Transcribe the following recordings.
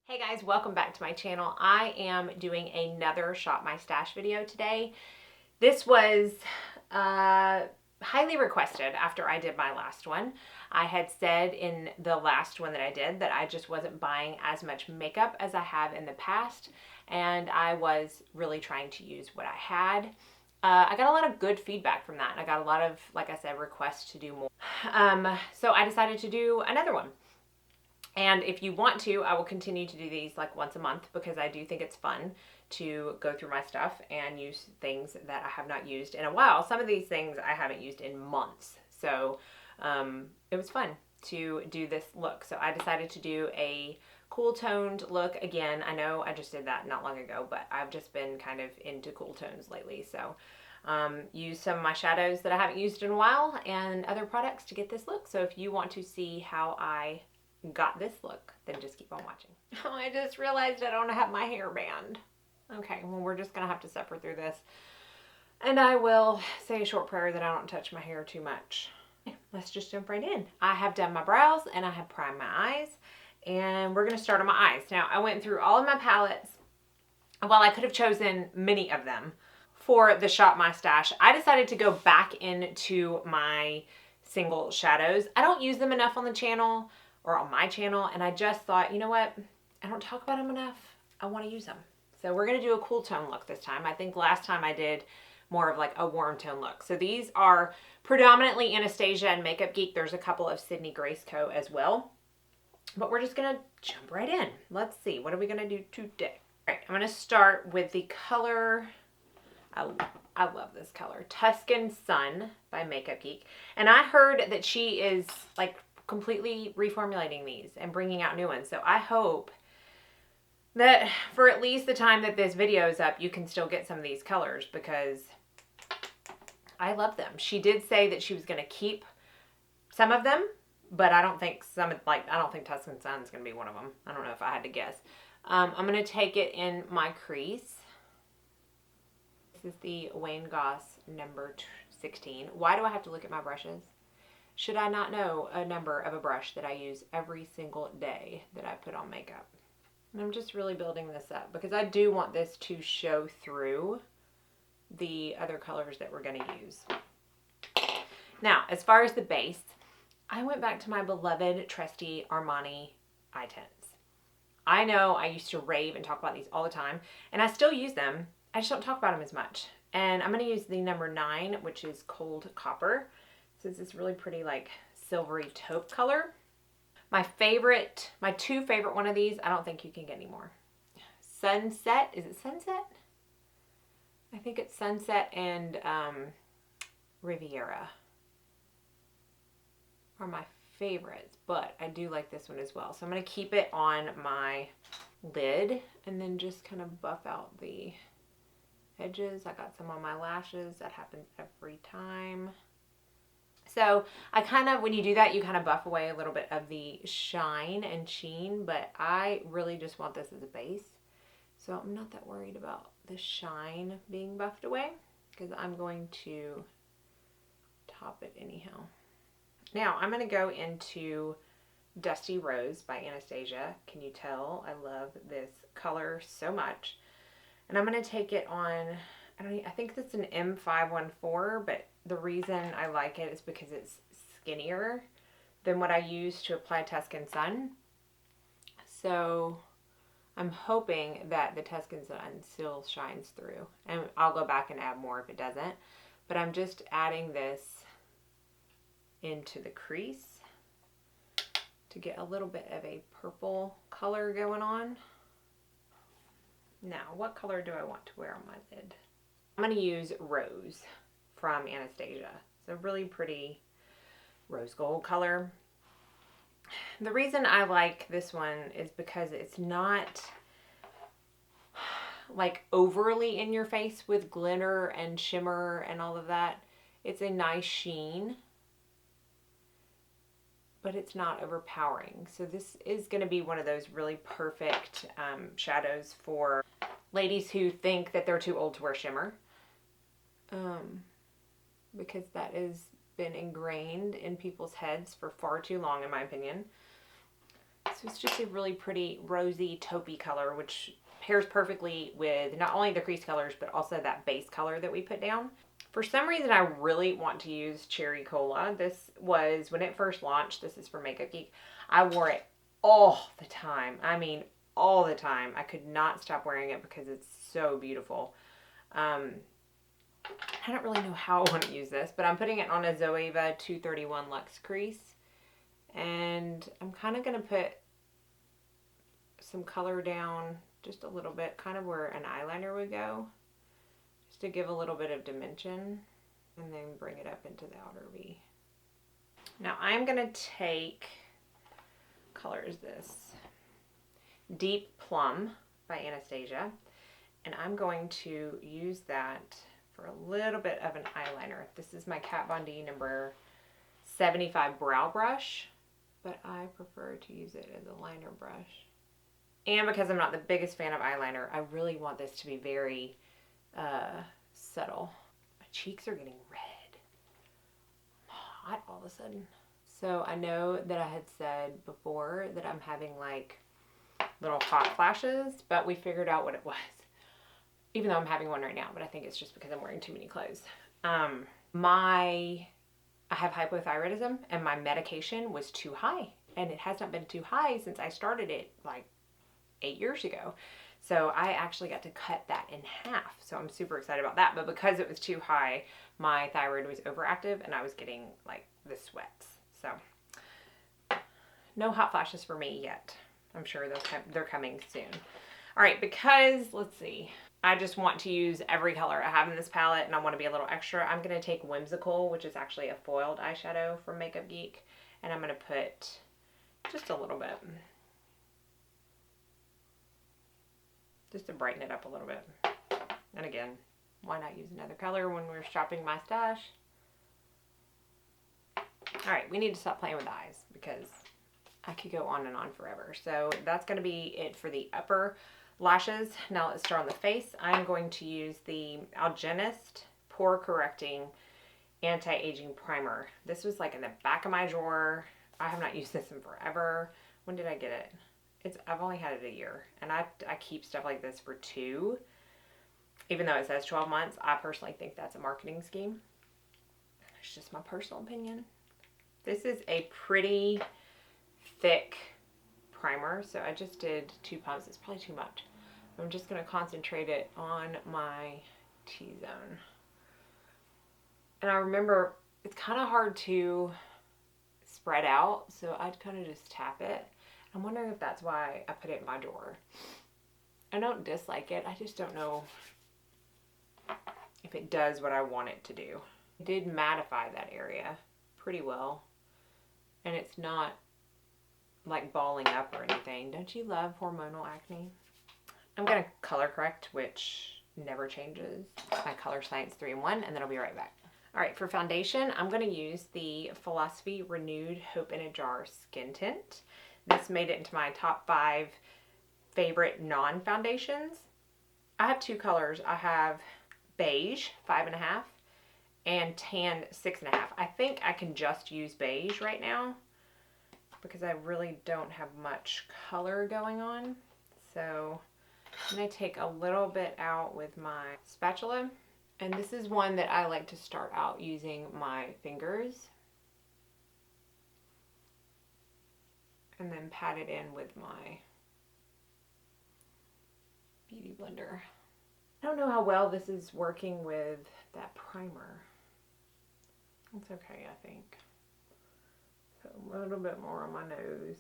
Hey guys, welcome back to my channel. I am doing another Shop My Stash video today. This was highly requested after I did my last one. I had said in the last one that I did that I just wasn't buying as much makeup as I have in the past, and I was really trying to use what I had. I got a lot of good feedback from that, and I got a lot of, like I said, requests to do more. So I decided to do another one. And if you want to, I will continue to do these like once a month because I do think it's fun to go through my stuff and use things that I have not used in a while. Some of these things I haven't used in months. So it was fun to do this look. So I decided to do a cool toned look. Again, I know I just did that not long ago, but I've just been kind of into cool tones lately. So use some of my shadows that I haven't used in a while and other products to get this look. So if you want to see how I got this look, then just keep on watching. Oh, I just realized I don't have my hairband. Okay, well, we're just gonna have to suffer through this. And I will say a short prayer that I don't touch my hair too much. Let's just jump right in. I have done my brows and I have primed my eyes, and we're gonna start on my eyes. Now, I went through all of my palettes. While I could have chosen many of them for the Shop My Stash, I decided to go back into my single shadows. I don't use them enough on the channel or on my channel, and I just thought, you know what, I don't talk about them enough. I want to use them. So we're going to do a cool tone look this time. I think last time I did more of like a warm tone look. So these are predominantly Anastasia and Makeup Geek. There's a couple of Sydney Graceco as well, but we're just going to jump right in. Let's see, what are we going to do today? All right, I'm going to start with the color, I love this color, Tuscan Sun by Makeup Geek. And I heard that she is like completely reformulating these and bringing out new ones. So I hope that for at least the time that this video is up, you can still get some of these colors because I love them. She did say that she was going to keep some of them, but I don't think I don't think Tuscan Sun is going to be one of them. I don't know if I had to guess. I'm going to take it in my crease. This is the Wayne Goss number 16. Why do I have to look at my brushes? Should I not know a number of a brush that I use every single day that I put on makeup? And I'm just really building this up because I do want this to show through the other colors that we're going to use. Now, as far as the base, I went back to my beloved trusty Armani eye tints. I know I used to rave and talk about these all the time, and I still use them. I just don't talk about them as much. And I'm going to use the number 9, which is Cold Copper. So it's this really pretty like silvery taupe color. My two favorite one of these, I don't think you can get any more. Sunset, is it Sunset? I think it's Sunset and Riviera are my favorites, but I do like this one as well. So I'm going to keep it on my lid and then just kind of buff out the edges. I got some on my lashes. That happens every time. So I kind of, when you do that, you kind of buff away a little bit of the shine and sheen, but I really just want this as a base. So I'm not that worried about the shine being buffed away because I'm going to top it anyhow. Now I'm going to go into Dusty Rose by Anastasia. Can you tell? I love this color so much. And I'm going to take it on, I think it's an M514, but the reason I like it is because it's skinnier than what I use to apply Tuscan Sun. So I'm hoping that the Tuscan Sun still shines through. And I'll go back and add more if it doesn't. But I'm just adding this into the crease to get a little bit of a purple color going on. Now, what color do I want to wear on my lid? I'm going to use Rose from Anastasia. It's a really pretty rose gold color. The reason I like this one is because it's not like overly in your face with glitter and shimmer and all of that. It's a nice sheen, but it's not overpowering. So this is going to be one of those really perfect shadows for ladies who think that they're too old to wear shimmer. Because that has been ingrained in people's heads for far too long, in my opinion. So it's just a really pretty rosy taupey color, which pairs perfectly with not only the crease colors, but also that base color that we put down. For some reason, I really want to use Cherry Cola. This was, when it first launched, this is from Makeup Geek, I wore it all the time. I mean, all the time. I could not stop wearing it because it's so beautiful. I don't really know how I want to use this, but I'm putting it on a Zoeva 231 Luxe crease. And I'm kind of going to put some color down just a little bit, kind of where an eyeliner would go, just to give a little bit of dimension, and then bring it up into the outer V. Now I'm going to take, color is this? Deep Plum by Anastasia, and I'm going to use that for a little bit of an eyeliner. This is my Kat Von D number 75 brow brush, but I prefer to use it as a liner brush. And because I'm not the biggest fan of eyeliner, I really want this to be very subtle. My cheeks are getting red. I'm hot all of a sudden. So I know that I had said before that I'm having like little hot flashes, but we figured out what it was. Even though I'm having one right now, but I think it's just because I'm wearing too many clothes. I have hypothyroidism, and my medication was too high, and it has not been too high since I started it like 8 years ago. So I actually got to cut that in half. So I'm super excited about that. But because it was too high, my thyroid was overactive and I was getting like the sweats. So no hot flashes for me yet. I'm sure they're coming soon. All right, because let's see, I just want to use every color I have in this palette and I want to be a little extra. I'm going to take Whimsical, which is actually a foiled eyeshadow from Makeup Geek, and I'm going to put just a little bit, just to brighten it up a little bit. And again, why not use another color when we're shopping my stash? All right, we need to stop playing with the eyes because I could go on and on forever. So that's going to be it for the upper lashes. Now let's start on the face. I'm going to use the Algenist Pore Correcting Anti-Aging Primer. This was like in the back of my drawer. I have not used this in forever. When did I get it? I've only had it a year, and I keep stuff like this for 2. Even though it says 12 months, I personally think that's a marketing scheme. It's just my personal opinion. This is a pretty thick primer, so I just did 2 pumps. It's probably too much. I'm just going to concentrate it on my T-zone. And I remember it's kind of hard to spread out, so I'd kind of just tap it. I'm wondering if that's why I put it in my drawer. I don't dislike it. I just don't know if it does what I want it to do. It did mattify that area pretty well, and it's not like balling up or anything. Don't you love hormonal acne? I'm going to color correct, which never changes. My Color Science 3-in-1, and then I'll be right back. All right, for foundation, I'm going to use the Philosophy Renewed Hope in a Jar Skin Tint. This made it into my top 5 favorite non-foundations. I have 2 colors. I have beige, 5.5, and tan, 6.5. I think I can just use beige right now because I really don't have much color going on. So I'm going to take a little bit out with my spatula. And this is one that I like to start out using my fingers and then pat it in with my Beauty Blender. I don't know how well this is working with that primer. It's okay, I think. Put a little bit more on my nose.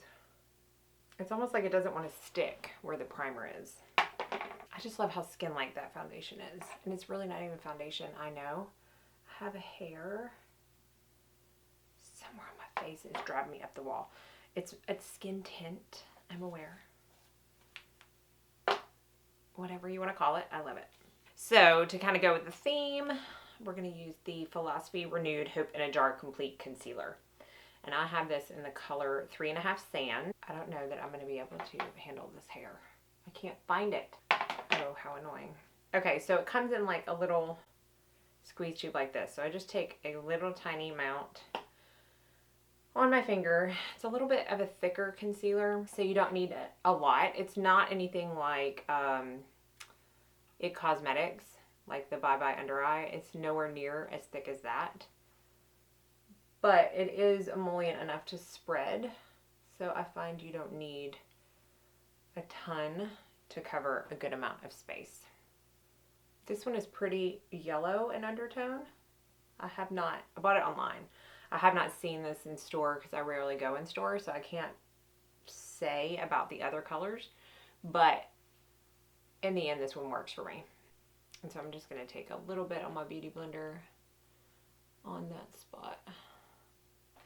It's almost like it doesn't want to stick where the primer is. I just love how skin-like that foundation is. And it's really not even foundation, I know. I have a hair somewhere on my face. It's driving me up the wall. It's skin tint, I'm aware. Whatever you want to call it, I love it. So to kind of go with the theme, we're going to use the Philosophy Renewed Hope in a Jar Complete Concealer. And I have this in the color 3.5 Sand. I don't know that I'm going to be able to handle this hair. I can't find it. Oh, how annoying. Okay, so it comes in like a little squeeze tube like this. So I just take a little tiny amount on my finger. It's a little bit of a thicker concealer, so you don't need a lot. It's not anything like It Cosmetics, like the Bye Bye Under Eye. It's nowhere near as thick as that. But it is emollient enough to spread, so I find you don't need a ton to cover a good amount of space. This one is pretty yellow in undertone. I bought it online. I have not seen this in store because I rarely go in store, so I can't say about the other colors. But in the end, this one works for me. And so I'm just going to take a little bit on my Beauty Blender on that spot.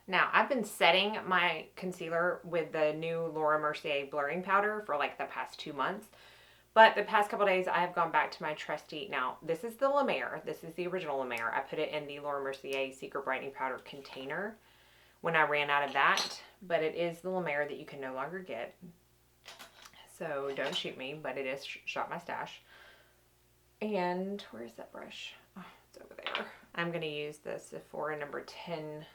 Now, I've been setting my concealer with the new Laura Mercier blurring powder for like the past 2 months. But the past couple days, I have gone back to my trusty. Now, this is the La Mer. This is the original La Mer. I put it in the Laura Mercier Secret Brightening Powder container when I ran out of that. But it is the La Mer that you can no longer get. So don't shoot me, but it is Shop My Stash. And where's that brush? Oh, it's over there. I'm going to use the Sephora number 10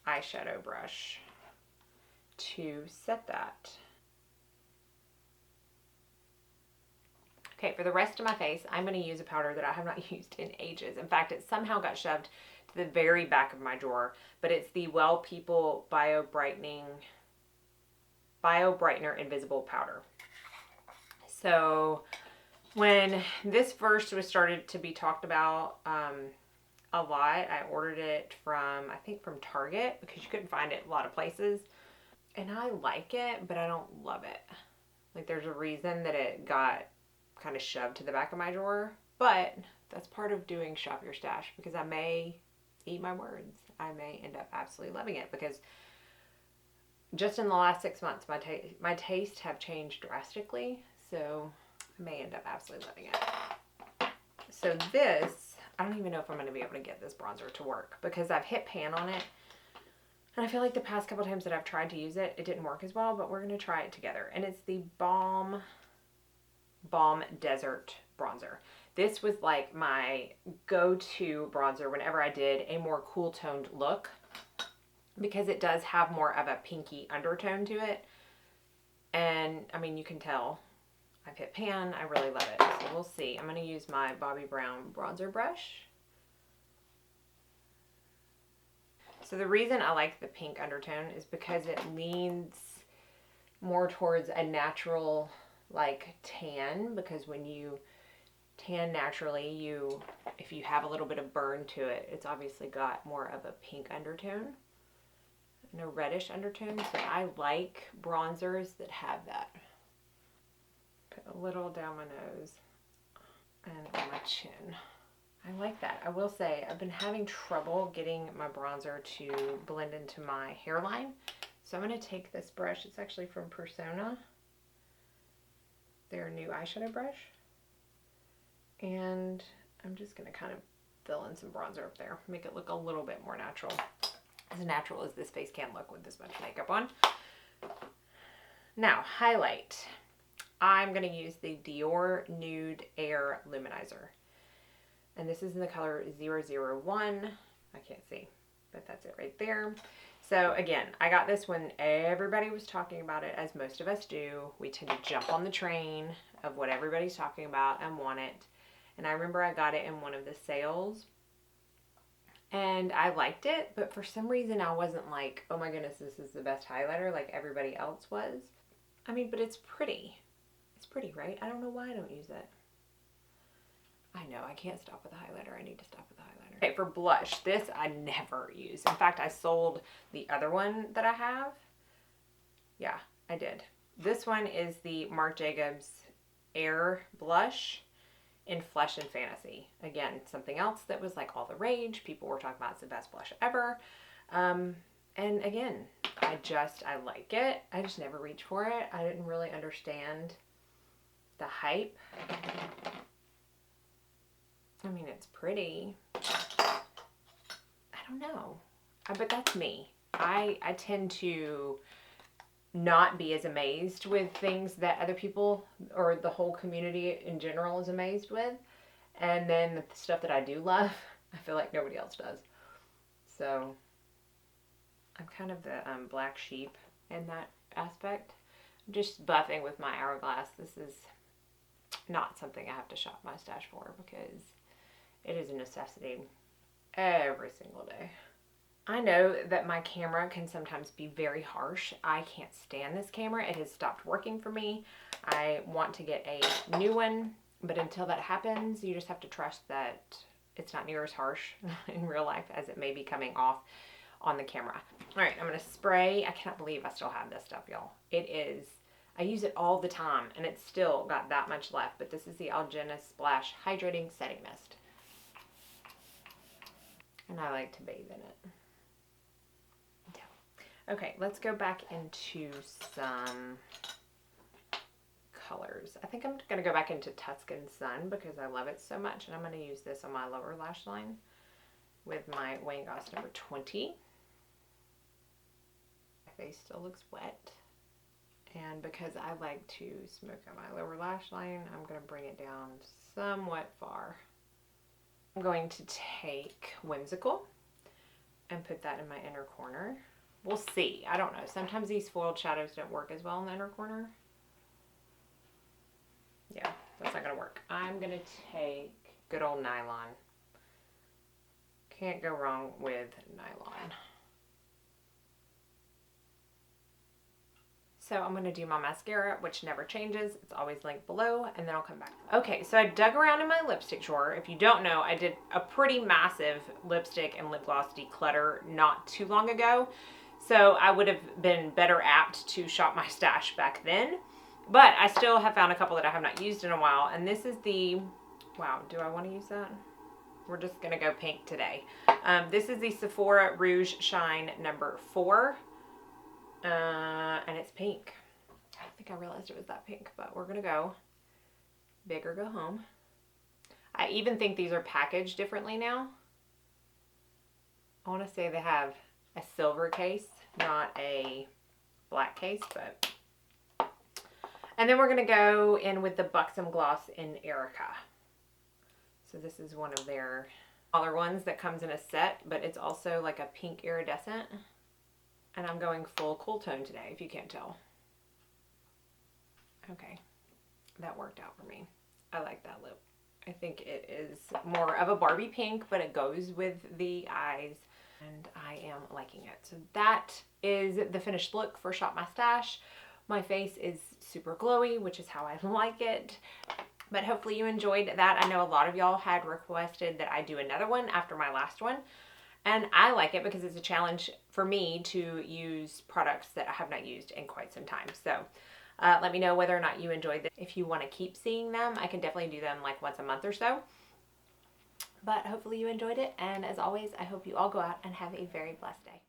eyeshadow brush to set that. Okay, for the rest of my face, I'm going to use a powder that I have not used in ages. In fact, it somehow got shoved to the very back of my drawer, but it's the Well People Bio Brightener Invisible Powder. So when this first was started to be talked about a lot, I ordered it from, I think from Target, because you couldn't find it a lot of places. And I like it, but I don't love it. Like, there's a reason that it got kind of shoved to the back of my drawer, but that's part of doing Shop Your Stash, because I may eat my words. I may end up absolutely loving it, because just in the last 6 months, my taste have changed drastically, so I may end up absolutely loving it. So this, I don't even know if I'm going to be able to get this bronzer to work, because I've hit pan on it, and I feel like the past couple times that I've tried to use it, it didn't work as well, but we're going to try it together. And it's the Balm Desert bronzer. This was like my go-to bronzer whenever I did a more cool toned look, because it does have more of a pinky undertone to it. And I mean, you can tell I've hit pan. I really love it. So we'll see. I'm going to use my Bobbi Brown bronzer brush. So the reason I like the pink undertone is because it leans more towards a natural like tan, because when you tan naturally, if you have a little bit of burn to it, it's obviously got more of a pink undertone and a reddish undertone. So I like bronzers that have that. Put a little down my nose and on my chin. I like that. I will say I've been having trouble getting my bronzer to blend into my hairline. So I'm going to take this brush. It's actually from Persona, their new eyeshadow brush. And I'm just going to kind of fill in some bronzer up there. Make it look a little bit more natural. As natural as this face can look with this much makeup on. Now, highlight. I'm going to use the Dior Nude Air Luminizer. And this is in the color 001. I can't see, but that's it right there. So again, I got this when everybody was talking about it, as most of us do. We tend to jump on the train of what everybody's talking about and want it. And I remember I got it in one of the sales. And I liked it, but for some reason I wasn't like, oh my goodness, this is the best highlighter like everybody else was. I mean, but it's pretty. It's pretty, right? I don't know why I don't use it. I know, I can't stop with the highlighter. I need to stop with the highlighter. Okay, for blush, this I never use. In fact, I sold the other one that I have. Yeah, I did. This one is the Marc Jacobs Air Blush in Flesh and Fantasy. Again, something else that was like all the rage. People were talking about it's the best blush ever. And again, I like it. I just never reach for it. I didn't really understand the hype. I mean, it's pretty. I don't know. But that's me. I tend to not be as amazed with things that other people or the whole community in general is amazed with. And then the stuff that I do love, I feel like nobody else does. So I'm kind of the black sheep in that aspect. I'm just buffing with my hourglass. This is not something I have to shop my stash for because it is a necessity every single day. I know that my camera can sometimes be very harsh. I can't stand this camera. It has stopped working for me. I want to get a new one, but until that happens, you just have to trust that it's not near as harsh in real life as it may be coming off on the camera. All right, I'm gonna spray. I cannot believe I still have this stuff, y'all. It is, I use it all the time and it's still got that much left, but this is the Algena Splash Hydrating Setting Mist. And I like to bathe in it. Okay, let's go back into some colors. I think I'm going to go back into Tuscan Sun because I love it so much. And I'm going to use this on my lower lash line with my Wayne Goss number 20. My face still looks wet. And because I like to smoke out my lower lash line, I'm going to bring it down somewhat far. I'm going to take Whimsical and put that in my inner corner. We'll see. I don't know. Sometimes these foiled shadows don't work as well in the inner corner. Yeah, that's not going to work. I'm going to take good old nylon. Can't go wrong with nylon. So I'm going to do my mascara, which never changes. It's always linked below, and then I'll come back. Okay, so I dug around in my lipstick drawer. If you don't know, I did a pretty massive lipstick and lip gloss declutter not too long ago. So I would have been better apt to shop my stash back then. But I still have found a couple that I have not used in a while. And this is the, wow, do I want to use that? We're just going to go pink today. This is the Sephora Rouge Shine number 4. And it's pink. I don't think I realized it was that pink, but we're going to go big or go home. I even think these are packaged differently now. I want to say they have a silver case, not a black case, but. And then we're going to go in with the Buxom Gloss in Erica. So this is one of their smaller ones that comes in a set, but it's also like a pink iridescent. And I'm going full cool tone today, if you can't tell. Okay, that worked out for me. I like that lip. I think it is more of a Barbie pink, but it goes with the eyes. And I am liking it. So that is the finished look for Shop My Stash. My face is super glowy, which is how I like it. But hopefully you enjoyed that. I know a lot of y'all had requested that I do another one after my last one. And I like it because it's a challenge for me to use products that I have not used in quite some time. So let me know whether or not you enjoyed this. If you want to keep seeing them, I can definitely do them like once a month or so. But hopefully you enjoyed it. And as always, I hope you all go out and have a very blessed day.